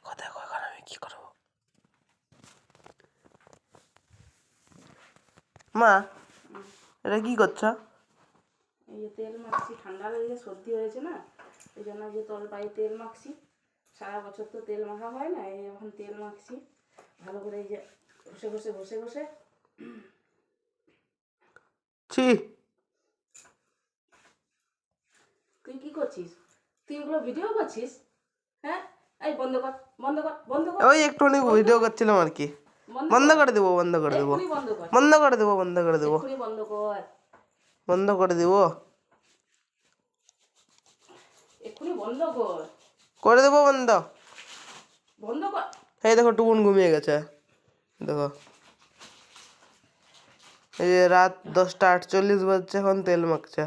দেখো দেখো এখন আমি কি করবো। মা এটা কি করছো? এই যে তেল মাখছি, ঠান্ডা লেগে সর্দি হয়েছে না, এই জন্য যে পায়ে তেল মাখছি। সারা বছর তো তেল মাখা হয় না, এই এখন তেল মাখছি ভালো করে, এই যে ঘষে ঘষে ঘষে ঘষে। ছি, তুই কি করছিস? তুই ওগুলো ভিডিও করছিস? হ্যাঁ, এই বন্ধ কর, বন্ধ কর, বন্ধ কর। ওই একটুখানি ভিডিও করছিলাম আর কি। বন্ধ করে দেবো, বন্ধ করে দেবো, এক্ষুনি বন্ধ কর, বন্ধ করে দেবো, বন্ধ করে দেবো, এক্ষুনি বন্ধ কর, বন্ধ করে দেবো, এক্ষুনি বন্ধ কর, করে দেবো বন্ধ। বন্ধ কর। এই দেখো টুকুন ঘুমিয়ে গেছে, দেখো। এই যে রাত 10টা 48 বাজছে, এখন তেল মাখছে।